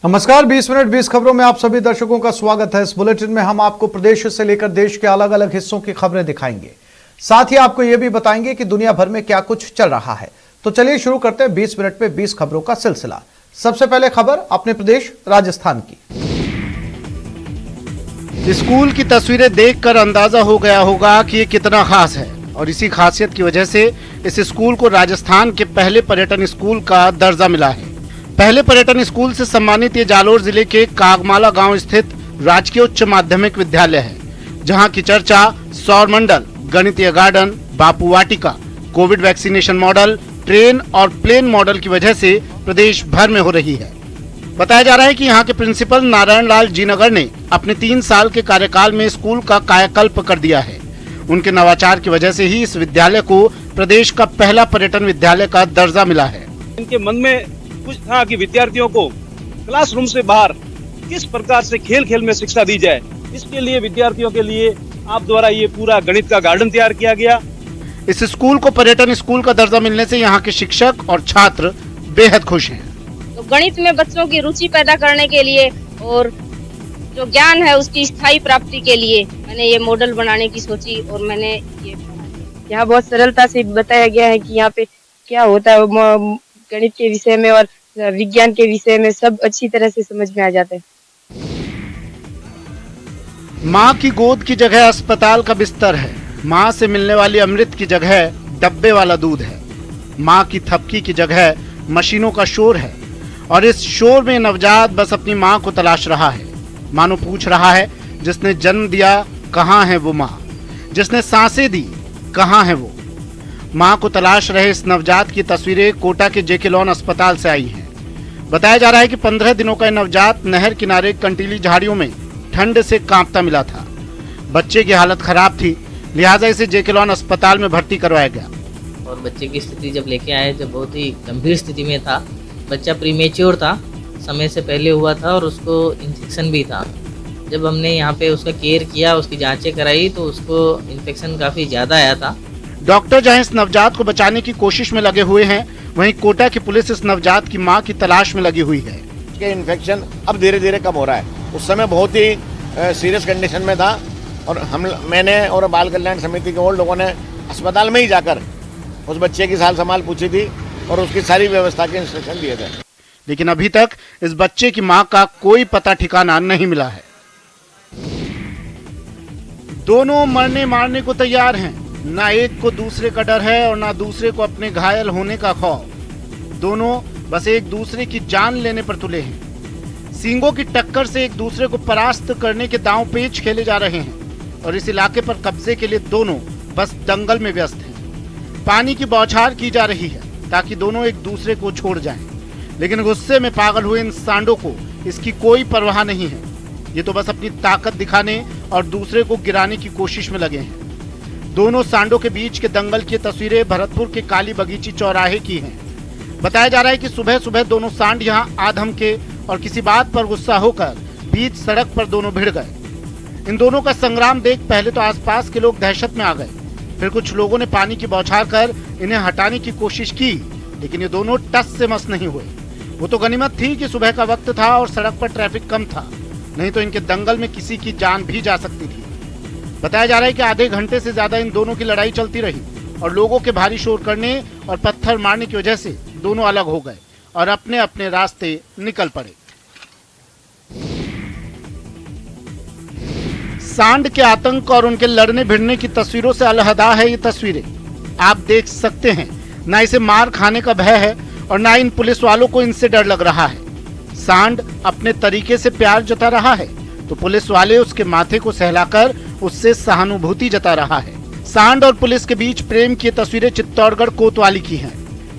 नमस्कार, 20 मिनट 20 खबरों में आप सभी दर्शकों का स्वागत है। इस बुलेटिन में हम आपको प्रदेश से लेकर देश के अलग अलग हिस्सों की खबरें दिखाएंगे। साथ ही आपको यह भी बताएंगे कि दुनिया भर में क्या कुछ चल रहा है। तो चलिए शुरू करते हैं 20 मिनट में 20 खबरों का सिलसिला। सबसे पहले खबर अपने प्रदेश राजस्थान की। स्कूल की तस्वीरें देखकर अंदाजा हो गया होगा कि ये कितना खास है और इसी खासियत की वजह से इस स्कूल को राजस्थान के पहले पर्यटन स्कूल का दर्जा मिला है। पहले पर्यटन स्कूल से सम्मानित ये जालोर जिले के कागमाला गांव स्थित राजकीय उच्च माध्यमिक विद्यालय है, जहां की चर्चा सौर मंडल, गणितीय garden, Bapu Vatika, Covid vaccination model, train और प्लेन मॉडल की वजह से प्रदेश भर में हो रही है। बताया जा रहा है कि यहाँ के प्रिंसिपल नारायण लाल जीनगर ने अपने 3 साल के कार्यकाल में स्कूल का कायाकल्प कर दिया है। उनके नवाचार की वजह से ही इस विद्यालय को प्रदेश का पहला पर्यटन विद्यालय का दर्जा मिला है। इनके मन में कुछ था कि विद्यार्थियों को क्लासरूम से बाहर किस प्रकार से खेल खेल में शिक्षा दी जाए। इसके लिए विद्यार्थियों के लिए आप द्वारा ये पूरा गणित का गार्डन तैयार किया गया। इस स्कूल को पर्यटन स्कूल का दर्जा मिलने से यहाँ के शिक्षक और छात्र बेहद खुश हैं। तो गणित में बच्चों की रुचि पैदा करने के लिए और जो ज्ञान है उसकी स्थायी प्राप्ति के लिए मैंने ये मॉडल बनाने की सोची और मैंने ये यहाँ बहुत सरलता से बताया गया है कि यहाँ पे क्या होता है। गणित के विषय में और विज्ञान के विषय में सब अच्छी तरह से समझ में आ जाता है। माँ की गोद की जगह अस्पताल का बिस्तर है। माँ से मिलने वाली अमृत की जगह डब्बे वाला दूध है। माँ की थपकी की जगह मशीनों का शोर है और इस शोर में नवजात बस अपनी माँ को तलाश रहा है। मानो पूछ रहा है, जिसने जन्म दिया कहाँ है वो माँ, जिसने सांसें दी कहाँ है वो। माँ को तलाश रहे इस नवजात की तस्वीरें कोटा के जेके लॉन अस्पताल से आई हैं। बताया जा रहा है कि 15 दिनों का नवजात नहर किनारे कंटीली झाड़ियों में ठंड से कांपता मिला था। बच्चे की हालत खराब थी, लिहाजा इसे जेके लॉन अस्पताल में भर्ती करवाया गया। और बच्चे की स्थिति जब लेके आए, जब बहुत ही गंभीर स्थिति में था। बच्चा प्रीमेच्योर था, समय से पहले हुआ था और उसको इन्फेक्शन भी था। जब हमने यहाँ पे उसका केयर किया, उसकी जांचें कराई तो उसको इन्फेक्शन काफ़ी ज़्यादा आया था। डॉक्टर जहां इस नवजात को बचाने की कोशिश में लगे हुए हैं, वहीं कोटा की पुलिस इस नवजात की मां की तलाश में लगी हुई है। इसके इन्फेक्शन अब धीरे धीरे कम हो रहा है। उस समय बहुत ही सीरियस कंडीशन में था और मैंने और बाल कल्याण समिति के और लोगों ने अस्पताल में ही जाकर उस बच्चे की साल संभाल पूछी थी और उसकी सारी व्यवस्था के इंस्ट्रक्शन दिए थे। लेकिन अभी तक इस बच्चे की मां का कोई पता ठिकाना नहीं मिला है। दोनों मरने मारने को तैयार हैं। ना एक को दूसरे का डर है और ना दूसरे को अपने घायल होने का खौफ। दोनों बस एक दूसरे की जान लेने पर तुले हैं। सींगों की टक्कर से एक दूसरे को परास्त करने के दांव पेच खेले जा रहे हैं और इस इलाके पर कब्जे के लिए दोनों बस दंगल में व्यस्त हैं। पानी की बौछार की जा रही है ताकि दोनों एक दूसरे को छोड़ जाएं, लेकिन गुस्से में पागल हुए इन सांडों को इसकी कोई परवाह नहीं है। ये तो बस अपनी ताकत दिखाने और दूसरे को गिराने की कोशिश में लगे हैं। दोनों सांडों के बीच के दंगल की तस्वीरें भरतपुर के काली बगीची चौराहे की हैं। बताया जा रहा है कि सुबह सुबह दोनों सांड यहां आधम के और किसी बात पर गुस्सा होकर बीच सड़क पर दोनों भिड़ गए। इन दोनों का संग्राम देख पहले तो आसपास के लोग दहशत में आ गए, फिर कुछ लोगों ने पानी की बौछार कर इन्हें हटाने की कोशिश की, लेकिन ये दोनों टस से मस नहीं हुए। वो तो गनीमत थी कि सुबह का वक्त था और सड़क पर ट्रैफिक कम था, नहीं तो इनके दंगल में किसी की जान भी जा सकती थी। बताया जा रहा है कि आधे घंटे से ज्यादा इन दोनों की लड़ाई चलती रही और लोगों के भारी शोर करने और पत्थर मारने की वजह से दोनों अलग हो गए और अपने अपने रास्ते निकल पड़े। सांड के आतंक और उनके लड़ने भिड़ने की तस्वीरों से अलहदा है ये तस्वीरें। आप देख सकते हैं, ना इसे मार खाने का भय है और ना इन पुलिस वालों को इनसे डर लग रहा है। सांड अपने तरीके से प्यार जता रहा है तो पुलिस वाले उसके माथे को सहलाकर उससे सहानुभूति जता रहा है। सांड और पुलिस के बीच प्रेम की तस्वीरें चित्तौड़गढ़ कोतवाली की हैं।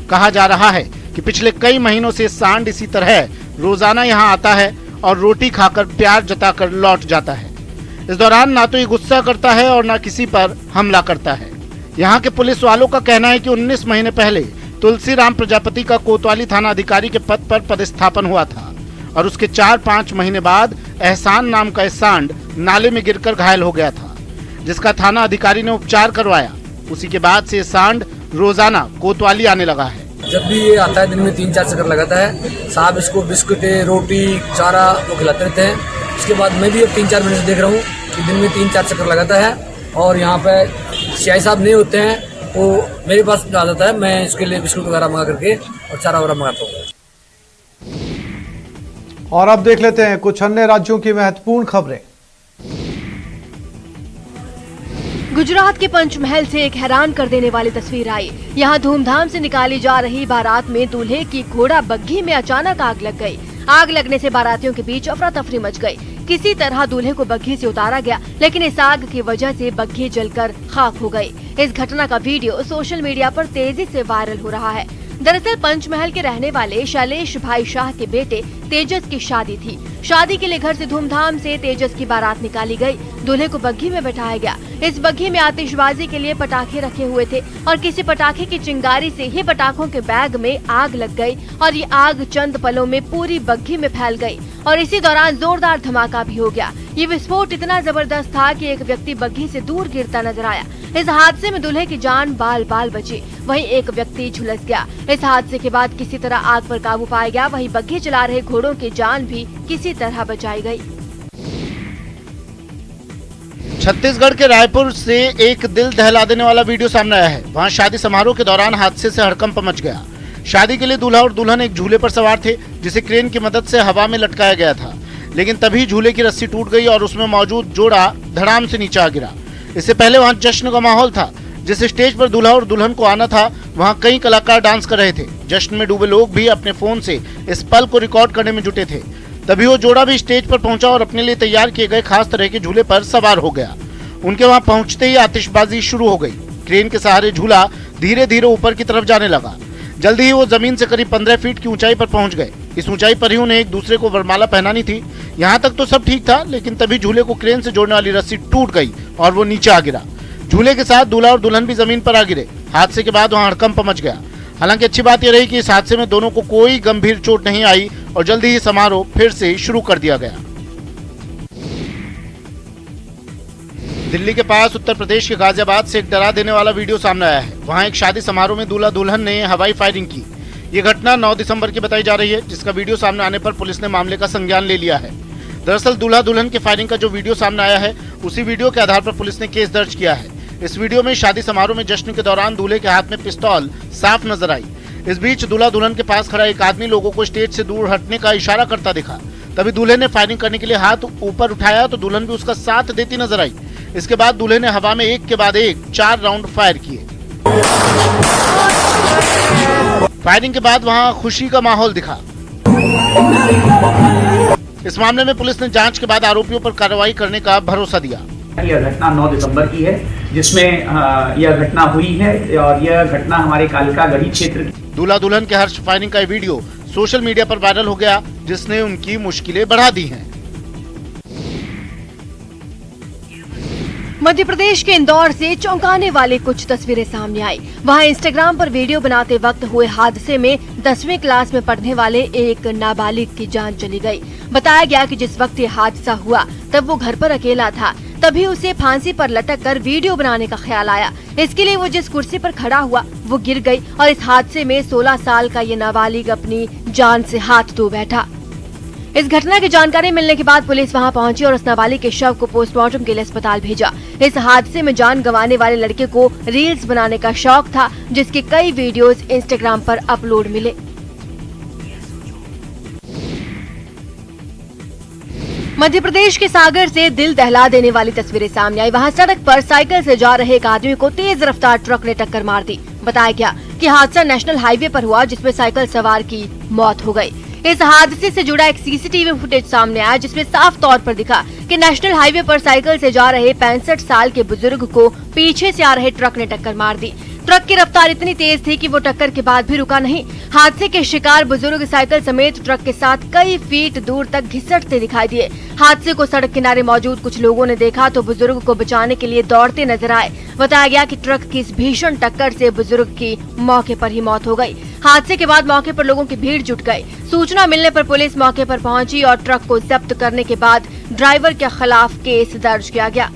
कहा जा रहा है कि पिछले कई महीनों से सांड इसी तरह रोजाना यहां आता है और रोटी खाकर प्यार जताकर लौट जाता है। इस दौरान ना तो ये गुस्सा करता है और ना किसी पर हमला करता है। यहाँ के पुलिस वालों का कहना है कि 19 महीने पहले तुलसीराम प्रजापति का कोतवाली थाना अधिकारी के पद पर पदस्थापन हुआ था और उसके 4-5 महीने बाद एहसान नाम का सांड नाले में गिरकर घायल हो गया था, जिसका थाना अधिकारी ने उपचार करवाया। उसी के बाद से सांड रोजाना कोतवाली आने लगा है। जब भी ये आता है दिन में 3-4 चक्कर लगाता है। साहब इसको बिस्कुट, रोटी, चारा वो खिलाते रहते हैं। उसके बाद मैं भी अब 3-4 महीने से देख रहा हूँ कि दिन में 3-4 चक्कर लगाता है। और यहाँ पे सियाई साहब नहीं होते हैं, वो मेरे पास आ जाता है, मैं इसके लिए बिस्कुट वगैरह मंगा करके और चारा वगैरह मंगाता हूँ। और अब देख लेते हैं कुछ अन्य राज्यों की महत्वपूर्ण खबरें। गुजरात के पंचमहल से एक हैरान कर देने वाली तस्वीर आई। यहाँ धूमधाम से निकाली जा रही बारात में दूल्हे की घोड़ा बग्घी में अचानक आग लग गई। आग लगने से बारातियों के बीच अफरा तफरी मच गई। किसी तरह दूल्हे को बग्घी से उतारा गया, लेकिन इस आग की वजह से बग्घी जलकर खाक हो गई। इस घटना का वीडियो सोशल मीडिया पर तेजी से वायरल हो रहा है। दरअसल पंचमहल के रहने वाले शैलेश भाई शाह के बेटे तेजस की शादी थी। शादी के लिए घर से धूमधाम से तेजस की बारात निकाली गई। दूल्हे को बग्घी में बैठाया गया। इस बग्घी में आतिशबाजी के लिए पटाखे रखे हुए थे और किसी पटाखे की चिंगारी से ही पटाखों के बैग में आग लग गई और ये आग चंद पलों में पूरी बग्घी में फैल गई और इसी दौरान जोरदार धमाका भी हो गया। ये विस्फोट इतना जबरदस्त था कि एक व्यक्ति बग्घी से दूर गिरता नजर आया। इस हादसे में दूल्हे की जान बाल बाल बची, वहीं एक व्यक्ति झुलस गया। इस हादसे के बाद किसी तरह आग पर काबू पाया गया। वहीं बग्घी चला रहे घोड़ों की जान भी किसी तरह बचाई गई। छत्तीसगढ़ के रायपुर से एक दिल दहला देने वाला वीडियो सामने आया है। वहां शादी समारोह के दौरान हादसे से हड़कंप मच गया। शादी के लिए दूल्हा और दुल्हन एक झूले पर सवार थे, जिसे क्रेन की मदद से हवा में लटकाया गया था, लेकिन तभी झूले की रस्सी टूट गई और उसमें मौजूद जोड़ा धड़ाम से नीचे आ गिरा। इससे पहले वहां जश्न का माहौल था। जिस स्टेज पर दूल्हा और दुल्हन को आना था, वहां कई कलाकार डांस कर रहे थे। जश्न में डूबे लोग भी अपने फोन से इस पल को रिकॉर्ड करने में जुटे थे। तभी वो जोड़ा भी स्टेज पर पहुंचा और अपने लिए तैयार किए गए खास तरह के झूले पर सवार हो गया। उनके वहां पहुंचते ही आतिशबाजी शुरू हो गई। क्रेन के सहारे झूला धीरे धीरे ऊपर की तरफ जाने लगा। जल्दी ही वो जमीन से करीब 15 फीट की ऊंचाई पर पहुंच गए। इस ऊंचाई पर ही उन्हें एक दूसरे को वरमाला पहनानी थी। यहाँ तक तो सब ठीक था, लेकिन तभी झूले को क्रेन से जोड़ने वाली रस्सी टूट गई और वो नीचे आ गिरा। झूले के साथ दूल्हा और दुल्हन भी जमीन पर आ गिरे। हादसे के बाद वहाँ हड़कंप मच गया। हालांकि अच्छी बात यह रही कि इस हादसे में दोनों को कोई गंभीर चोट नहीं आई और जल्दी ही समारोह फिर से शुरू कर दिया गया। दिल्ली के पास उत्तर प्रदेश के गाजियाबाद से एक डरा देने वाला वीडियो सामने आया है। वहां एक शादी समारोह में दूल्हा दुल्हन ने हवाई फायरिंग की। ये घटना 9 दिसंबर की बताई जा रही है, जिसका वीडियो सामने आने पर पुलिस ने मामले का संज्ञान ले लिया है। दरअसल दूल्हा दुल्हन के फायरिंग का जो वीडियो सामने आया है, उसी वीडियो के आधार पर पुलिस ने केस दर्ज किया है। इस वीडियो में शादी समारोह में जश्न के दौरान दूल्हे के हाथ में पिस्तौल साफ नजर आई। इस बीच दूल्हा दुल्हन के पास खड़ा एक आदमी लोगों को स्टेज से दूर हटने का इशारा करता दिखा। तभी दूल्हे ने फायरिंग करने के लिए हाथ ऊपर उठाया तो दुल्हन भी उसका साथ देती नजर आई। इसके बाद दूल्हे ने हवा में एक के बाद एक 4 राउंड फायर किए। फायरिंग के बाद वहां खुशी का माहौल दिखा। इस मामले में पुलिस ने जांच के बाद आरोपियों पर कार्रवाई करने का भरोसा दिया। यह घटना 9 दिसंबर की है, जिसमें यह घटना हुई है और यह घटना हमारे कालिका गढ़ी क्षेत्र की। दूल्हा दुल्हन के हर्ष फायरिंग का वीडियो सोशल मीडिया पर वायरल हो गया, जिसने उनकी मुश्किलें बढ़ा दी हैं। मध्य प्रदेश के इंदौर से चौंकाने वाली कुछ तस्वीरें सामने आई। वहां इंस्टाग्राम पर वीडियो बनाते वक्त हुए हादसे में 10वीं क्लास में पढ़ने वाले एक नाबालिग की जान चली गई। बताया गया कि जिस वक्त ये हादसा हुआ तब वो घर पर अकेला था। तभी उसे फांसी पर लटक कर वीडियो बनाने का ख्याल आया। इसके लिए वो जिस कुर्सी पर खड़ा हुआ वो गिर गई और इस हादसे में 16 साल का ये नाबालिग अपनी जान से हाथ धो बैठा। इस घटना की जानकारी मिलने के बाद पुलिस वहां पहुंची और उस नाबालिग के शव को पोस्टमार्टम के लिए अस्पताल भेजा। इस हादसे में जान गंवाने वाले लड़के को रील्स बनाने का शौक था, जिसके कई वीडियोस इंस्टाग्राम पर अपलोड मिले। मध्य प्रदेश के सागर से दिल दहला देने वाली तस्वीरें सामने आई। वहां सड़क पर साइकिल से जा रहे एक आदमी को तेज रफ्तार ट्रक ने टक्कर मार दी। बताया गया कि हादसा नेशनल हाईवे पर हुआ, जिसमें साइकिल सवार की मौत हो गई। इस हादसे से जुड़ा एक सीसीटीवी फुटेज सामने आया, जिसमें साफ तौर पर दिखा कि नेशनल हाईवे पर साइकिल से जा रहे 65 साल के बुजुर्ग को पीछे से आ रहे ट्रक ने टक्कर मार दी। ट्रक की रफ्तार इतनी तेज थी कि वो टक्कर के बाद भी रुका नहीं। हादसे के शिकार बुजुर्ग साइकिल समेत ट्रक के साथ कई फीट दूर तक घिसटते दिखाई दिए। हादसे को सड़क किनारे मौजूद कुछ लोगों ने देखा तो बुजुर्ग को बचाने के लिए दौड़ते नजर आए। बताया गया कि ट्रक की इस भीषण टक्कर से बुजुर्ग की मौके पर ही मौत हो गई। हादसे के बाद मौके पर लोगों की भीड़ जुट गई। सूचना मिलने पर पुलिस मौके पर पहुंची और ट्रक को जब्त करने के बाद ड्राइवर के खिलाफ केस दर्ज किया गया।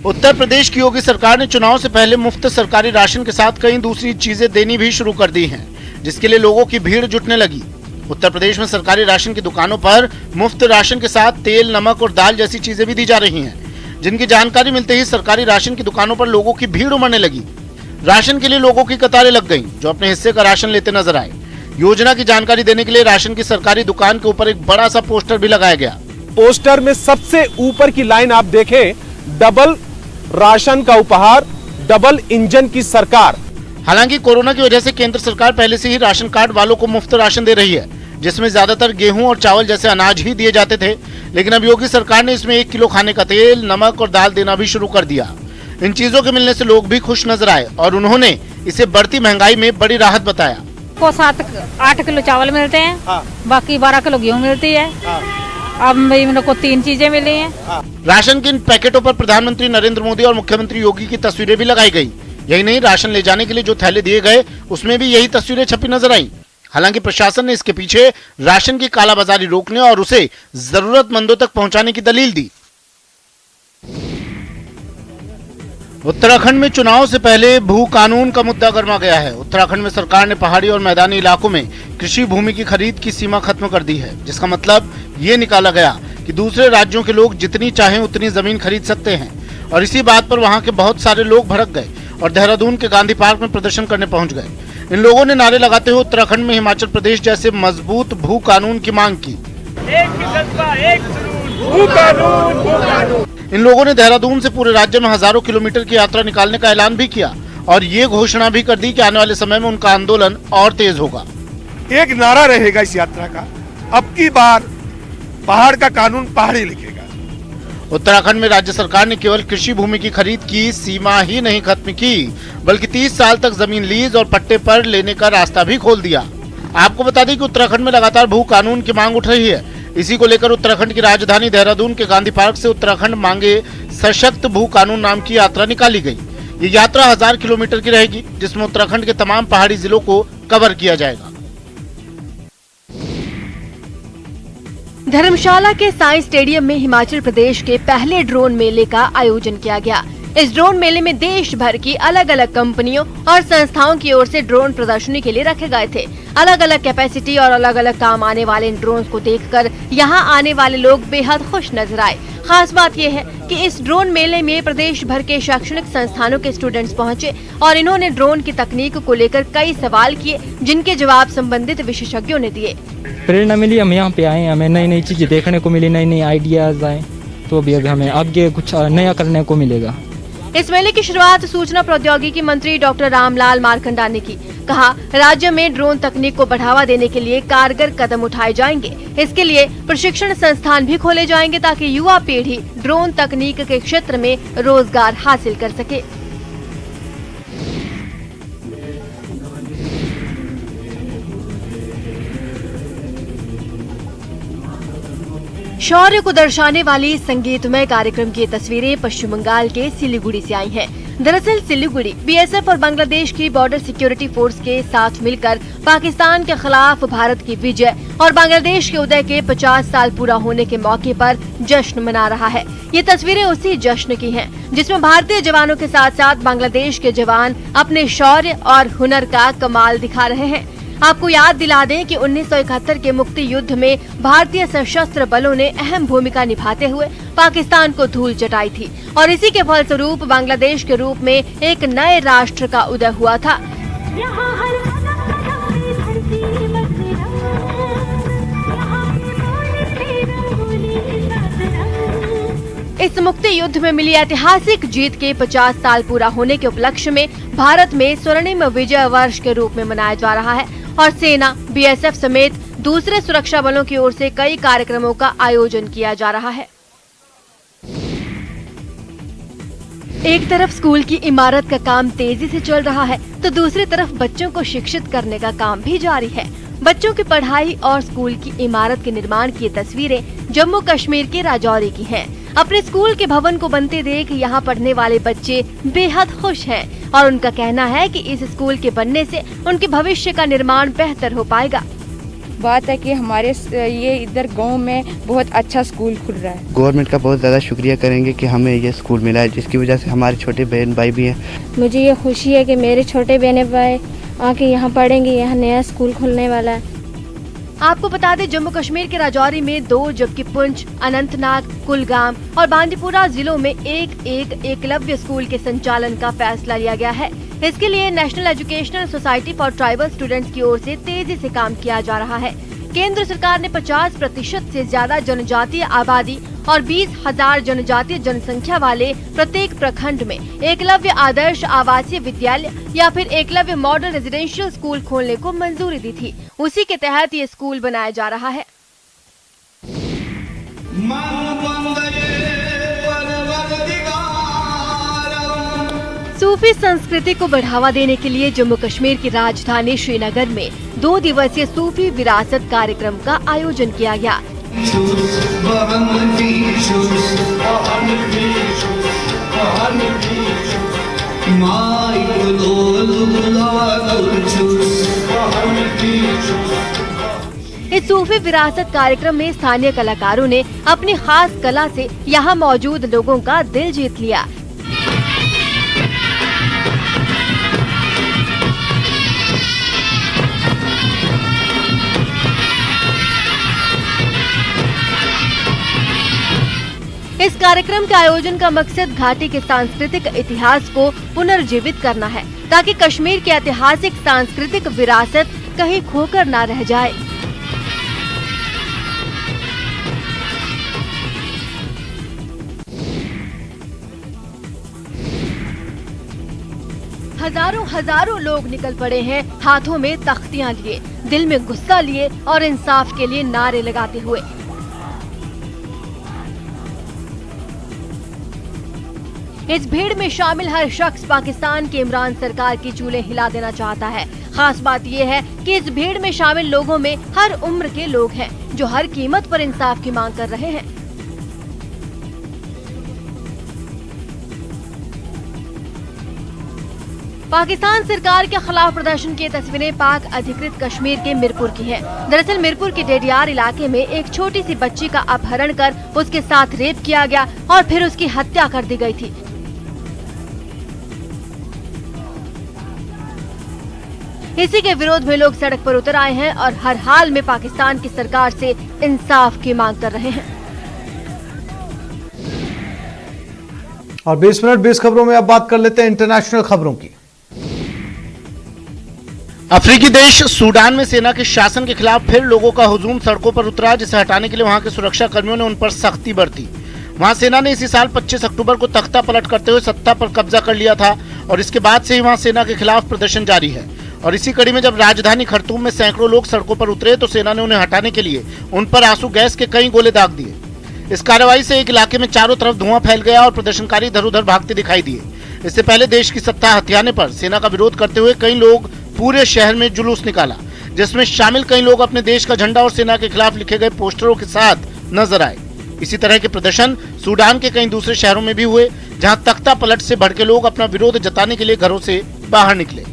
उत्तर प्रदेश की योगी सरकार ने चुनाव से पहले मुफ्त सरकारी राशन के साथ कई दूसरी चीजें देनी भी शुरू कर दी हैं, जिसके लिए लोगों की भीड़ जुटने लगी। उत्तर प्रदेश में सरकारी राशन की दुकानों पर मुफ्त राशन के साथ तेल, नमक और दाल जैसी चीजें भी दी जा रही हैं, जिनकी जानकारी मिलते ही सरकारी राशन की दुकानों पर लोगों की भीड़ उमड़ने लगी। राशन के लिए लोगों की कतारें लग गईं, जो अपने हिस्से का राशन लेते नजर आए। योजना की जानकारी देने के लिए राशन की सरकारी दुकान के ऊपर एक बड़ा सा पोस्टर भी लगाया गया। पोस्टर में सबसे ऊपर की लाइन आप देखें, डबल राशन का उपहार, डबल इंजन की सरकार। हालांकि कोरोना की वजह से केंद्र सरकार पहले से ही राशन कार्ड वालों को मुफ्त राशन दे रही है, जिसमें ज्यादातर गेहूं और चावल जैसे अनाज ही दिए जाते थे। लेकिन अब योगी सरकार ने इसमें 1 किलो खाने का तेल, नमक और दाल देना भी शुरू कर दिया। इन चीजों के मिलने से लोग भी खुश नजर आए और उन्होंने इसे बढ़ती महंगाई में बड़ी राहत बताया। को 7-8 किलो चावल मिलते हैं, बाकी 12 किलो गेहूं मिलती है। अब मेरे को 3 चीजें मिली हैं। राशन के इन पैकेटों पर प्रधानमंत्री नरेंद्र मोदी और मुख्यमंत्री योगी की तस्वीरें भी लगाई गई। यही नहीं, राशन ले जाने के लिए जो थैले दिए गए उसमें भी यही तस्वीरें छपी नजर आई। हालांकि प्रशासन ने इसके पीछे राशन की कालाबाजारी रोकने और उसे जरूरतमंदों तक पहुंचाने की दलील दी। उत्तराखंड में चुनाव से पहले भू कानून का मुद्दा गर्मा गया है। उत्तराखंड में सरकार ने पहाड़ी और मैदानी इलाकों में कृषि भूमि की खरीद की सीमा खत्म कर दी है, जिसका मतलब ये निकाला गया कि दूसरे राज्यों के लोग जितनी चाहें उतनी जमीन खरीद सकते हैं। और इसी बात पर वहां के बहुत सारे लोग भड़क गए और देहरादून के गांधी पार्क में प्रदर्शन करने पहुंच गए। इन लोगों ने नारे लगाते हुए उत्तराखंड में हिमाचल प्रदेश जैसे मजबूत भू कानून की मांग की। इन लोगों ने देहरादून से पूरे राज्य में हजारों किलोमीटर की यात्रा निकालने का ऐलान भी किया और ये घोषणा भी कर दी कि आने वाले समय में उनका आंदोलन और तेज होगा। एक नारा रहेगा इस यात्रा का, अब की बार पहाड़ का कानून पहाड़ी लिखेगा। उत्तराखंड में राज्य सरकार ने केवल कृषि भूमि की खरीद की सीमा ही नहीं खत्म की, बल्कि 30 साल तक जमीन लीज और पट्टे पर लेने का रास्ता भी खोल दिया। आपको बता दें कि उत्तराखंड में लगातार भू कानून की मांग उठ रही है। इसी को लेकर उत्तराखंड की राजधानी देहरादून के गांधी पार्क से उत्तराखंड मांगे सशक्त भू कानून नाम की यात्रा निकाली गई। ये यात्रा 1000 किलोमीटर की रहेगी, जिसमें उत्तराखंड के तमाम पहाड़ी जिलों को कवर किया जाएगा। धर्मशाला के साइंस स्टेडियम में हिमाचल प्रदेश के पहले ड्रोन मेले का आयोजन किया गया। इस ड्रोन मेले में देश भर की अलग अलग कंपनियों और संस्थाओं की ओर से ड्रोन प्रदर्शनी के लिए रखे गए थे। अलग अलग कैपेसिटी और अलग अलग काम आने वाले इन ड्रोन को देखकर यहां आने वाले लोग बेहद खुश नजर आए। खास बात यह है कि इस ड्रोन मेले में प्रदेश भर के शैक्षणिक संस्थानों के स्टूडेंट्स पहुंचे और इन्होंने ड्रोन की तकनीक को लेकर कई सवाल किए, जिनके जवाब संबंधित विशेषज्ञों ने दिए। प्रेरणा मिली, हम यहाँ पे आए, हमें नई नई चीजें देखने को मिली, नई नई आइडियाज आए, तो अभी हमें आगे कुछ नया करने को मिलेगा। इस मेले की शुरुआत सूचना प्रौद्योगिकी मंत्री डॉक्टर रामलाल मारकंडा ने की। कहा, राज्य में ड्रोन तकनीक को बढ़ावा देने के लिए कारगर कदम उठाए जाएंगे। इसके लिए प्रशिक्षण संस्थान भी खोले जाएंगे ताकि युवा पीढ़ी ड्रोन तकनीक के क्षेत्र में रोजगार हासिल कर सके। शौर्य को दर्शाने वाली संगीतमय कार्यक्रम की तस्वीरें पश्चिम बंगाल के सिलीगुड़ी से आई हैं। दरअसल सिलीगुड़ी बीएसएफ और बांग्लादेश की बॉर्डर सिक्योरिटी फोर्स के साथ मिलकर पाकिस्तान के खिलाफ भारत की विजय और बांग्लादेश के उदय के 50 साल पूरा होने के मौके पर जश्न मना रहा है। ये तस्वीरें उसी जश्न की हैं, जिसमें भारतीय जवानों के साथ साथ बांग्लादेश के जवान अपने शौर्य और हुनर का कमाल दिखा रहे हैं। आपको याद दिला दें कि 1971 के मुक्ति युद्ध में भारतीय सशस्त्र बलों ने अहम भूमिका निभाते हुए पाकिस्तान को धूल चटाई थी और इसी के फलस्वरूप बांग्लादेश के रूप में एक नए राष्ट्र का उदय हुआ था। इस मुक्ति युद्ध में मिली ऐतिहासिक जीत के 50 साल पूरा होने के उपलक्ष्य में भारत में स्वर्णिम विजय वर्ष के रूप में मनाया जा रहा है और सेना, बीएसएफ समेत दूसरे सुरक्षा बलों की ओर से कई कार्यक्रमों का आयोजन किया जा रहा है। एक तरफ स्कूल की इमारत का काम तेजी से चल रहा है तो दूसरी तरफ बच्चों को शिक्षित करने का काम भी जारी है। बच्चों की पढ़ाई और स्कूल की इमारत के निर्माण की तस्वीरें जम्मू कश्मीर के राजौरी की हैं। अपने स्कूल के भवन को बनते देख यहाँ पढ़ने वाले बच्चे बेहद खुश हैं और उनका कहना है कि इस स्कूल के बनने से उनके भविष्य का निर्माण बेहतर हो पाएगा। बात है कि हमारे ये इधर गांव में बहुत अच्छा स्कूल खुल रहा है। गवर्नमेंट का बहुत ज़्यादा शुक्रिया करेंगे कि हमें ये स्कूल मिला है, जिसकी वजह से हमारे छोटे बहन भाई भी हैं। मुझे ये खुशी है कि मेरे छोटे बहन भाई आके यहाँ पढ़ेंगे, यहाँ नया स्कूल खुलने वाला है। आपको बता दें, जम्मू कश्मीर के राजौरी में 2 जबकि पुंछ, अनंतनाग, कुलगाम और बांदीपुरा जिलों में एक एकलव्य स्कूल के संचालन का फैसला लिया गया है। इसके लिए national educational society for tribal students की ओर से तेजी से काम किया जा रहा है। केंद्र सरकार ने 50% से ज्यादा जनजातीय आबादी और 20,000 जनजातीय जनसंख्या वाले प्रत्येक प्रखंड में एकलव्य आदर्श आवासीय विद्यालय या फिर एकलव्य मॉडल रेजिडेंशियल स्कूल खोलने को मंजूरी दी थी। उसी के तहत ये स्कूल बनाया जा रहा है। सूफी संस्कृति को बढ़ावा देने के लिए जम्मू कश्मीर की राजधानी श्रीनगर में 2 दिवसीय सूफी विरासत कार्यक्रम का आयोजन किया गया। इस सूफी विरासत कार्यक्रम में स्थानीय कलाकारों ने अपनी खास कला से यहाँ मौजूद लोगों का दिल जीत लिया। इस कार्यक्रम के आयोजन का मकसद घाटी के सांस्कृतिक इतिहास को पुनर्जीवित करना है, ताकि कश्मीर की ऐतिहासिक सांस्कृतिक विरासत कहीं खोकर न रह जाए। हजारों लोग निकल पड़े हैं, हाथों में तख्तियां लिए, दिल में गुस्सा लिए और इंसाफ के लिए नारे लगाते हुए। इस भीड़ में शामिल हर शख्स पाकिस्तान की इमरान सरकार की चूल्हे हिला देना चाहता है। खास बात यह है कि इस भीड़ में शामिल लोगों में हर उम्र के लोग हैं, जो हर कीमत पर इंसाफ की मांग कर रहे हैं। पाकिस्तान सरकार के खिलाफ प्रदर्शन की तस्वीरें पाक अधिकृत कश्मीर के मिरपुर की हैं। दरअसल मिरपुर के डेडियार इलाके में एक छोटी सी बच्ची का अपहरण कर उसके साथ रेप किया गया और फिर उसकी हत्या कर दी गई थी। इसी के विरोध में लोग सड़क पर उतर आए हैं और हर हाल में पाकिस्तान की सरकार से इंसाफ की मांग कर रहे हैं। और 20 मिनट 20 खबरों में अब बात कर लेते हैं इंटरनेशनल खबरों की। अफ्रीकी देश सूडान में सेना के शासन के खिलाफ फिर लोगों का हुजूम सड़कों पर उतरा, जिसे हटाने के लिए वहां के सुरक्षा कर्मियों ने उन पर सख्ती बरती। वहां सेना ने इसी साल 25 अक्टूबर को तख्ता पलट करते हुए सत्ता पर कब्जा कर लिया था और इसके बाद से ही वहां सेना के खिलाफ प्रदर्शन जारी है। और इसी कड़ी में जब राजधानी खर्तूम में सैकड़ों लोग सड़कों पर उतरे तो सेना ने उन्हें हटाने के लिए उन पर आंसू गैस के कई गोले दाग दिए। इस कार्रवाई से एक इलाके में चारों तरफ धुआं फैल गया और प्रदर्शनकारी इधर उधर भागते दिखाई दिए। इससे पहले देश की सत्ता हथियाने पर सेना का विरोध करते हुए कई लोग पूरे शहर में जुलूस निकाला, जिसमें शामिल कई लोग अपने देश का झंडा और सेना के खिलाफ लिखे गए पोस्टरों के साथ नजर आए। इसी तरह के प्रदर्शन सूडान के कई दूसरे शहरों में भी हुए, जहां तख्ता पलट से भड़के लोग अपना विरोध जताने के लिए घरों से बाहर निकले।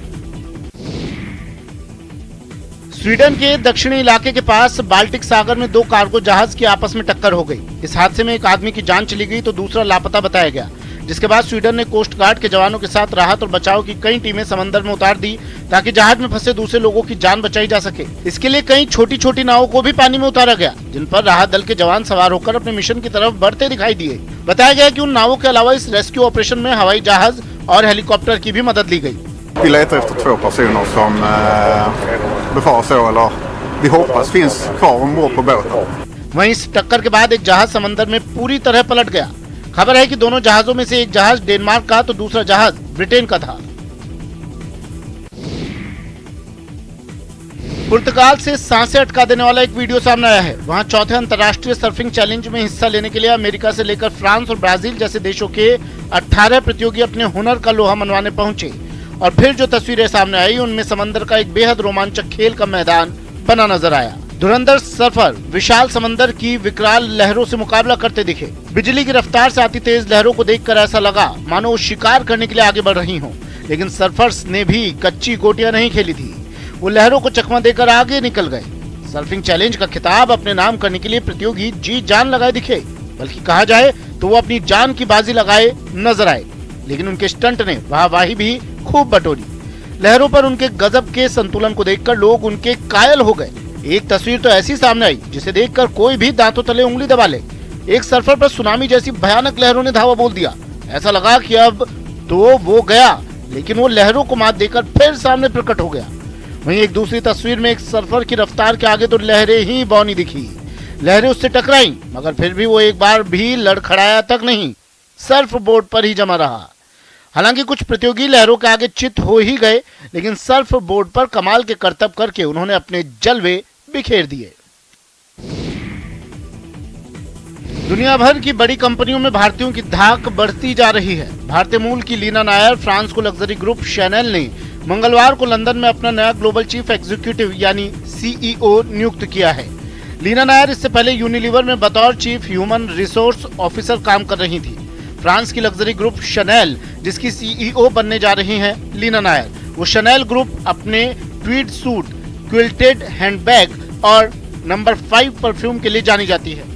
स्वीडन के दक्षिणी इलाके के पास बाल्टिक सागर में 2 कार्गो जहाज की आपस में टक्कर हो गई। इस हादसे में एक आदमी की जान चली गई तो दूसरा लापता बताया गया, जिसके बाद स्वीडन ने कोस्ट गार्ड के जवानों के साथ राहत और बचाव की कई टीमें समंदर में उतार दी ताकि जहाज में फंसे दूसरे लोगों की जान बचाई जा सके। इसके लिए कई छोटी छोटी नावों को भी पानी में उतारा गया, जिन पर राहत दल के जवान सवार होकर अपने मिशन की तरफ बढ़ते दिखाई दिए। बताया गया कि उन नावों के अलावा इस रेस्क्यू ऑपरेशन में हवाई जहाज और हेलीकॉप्टर की भी मदद ली गई। Vi letar efter 2 personer som befaras så, eller vi hoppas finns kvar ombord på båten. वहीं इस टक्कर के बाद एक जहाज समंदर में पूरी तरह पलट गया। खबर है कि दोनों जहाजों में से एक जहाज डेनमार्क का तो दूसरा जहाज ब्रिटेन का था। पुर्तगाल से सांसें अटका देने वाला एक वीडियो सामने आया है। वहां चौथे अंतर्राष्ट्रीय सर्फिंग चैलेंज में हिस्सा लेने के लिए अमेरिका से लेकर फ्रांस और ब्राजील जैसे देशों के 18 प्रतियोगी अपने हुनर का लोहा मनवाने पहुंचे और फिर जो तस्वीरें सामने आई उनमें समंदर का एक बेहद रोमांचक खेल का मैदान बना नजर आया। धुरंधर सर्फर विशाल समंदर की विकराल लहरों से मुकाबला करते दिखे। बिजली की रफ्तार से आती तेज लहरों को देखकर ऐसा लगा मानो वो शिकार करने के लिए आगे बढ़ रही हों, लेकिन सर्फर्स ने भी कच्ची गोटियां नहीं खेली थी। वो लहरों को चकमा देकर आगे निकल गए। सर्फिंग चैलेंज का खिताब अपने नाम करने के लिए प्रतियोगी जी जान लगाए दिखे, बल्कि कहा जाए तो वो अपनी जान की बाजी लगाए नजर आए। लेकिन उनके स्टंट ने वाहवाही भी खूब बटोरी। लहरों पर उनके गजब के संतुलन को देखकर लोग उनके कायल हो गए। एक तस्वीर तो ऐसी सामने आई जिसे देखकर कोई भी दांतों तले उंगली दबा ले। एक सर्फर पर सुनामी जैसी भयानक लहरों ने धावा बोल दिया। ऐसा लगा कि अब तो वो गया, लेकिन वो लहरों को मात देकर फिर सामने प्रकट हो गया। वहीं एक दूसरी तस्वीर में एक सर्फर की रफ्तार के आगे तो लहरें ही बौनी दिखी। लहरें उससे टकराई, मगर फिर भी वो एक बार भी लड़खड़ाया तक नहीं, सर्फ बोर्ड पर ही जमा रहा। हालांकि कुछ प्रतियोगी लहरों के आगे चित हो ही गए, लेकिन सर्फ बोर्ड पर कमाल के करतब करके उन्होंने अपने जलवे बिखेर दिए। दुनिया भर की बड़ी कंपनियों में भारतीयों की धाक बढ़ती जा रही है। भारतीय मूल की लीना नायर फ्रांस को लग्जरी ग्रुप शैनेल ने मंगलवार को लंदन में अपना नया ग्लोबल चीफ एग्जीक्यूटिव यानी सीईओ नियुक्त किया है। लीना नायर इससे पहले यूनिलीवर में बतौर चीफ ह्यूमन रिसोर्स ऑफिसर काम कर रही थी। फ्रांस की लग्जरी ग्रुप शैनेल, जिसकी सीईओ बनने जा रही हैं लीना नायर, वो शैनेल ग्रुप अपने ट्वीड सूट, क्विल्टेड हैंडबैग और नंबर 5 परफ्यूम के लिए जानी जाती है।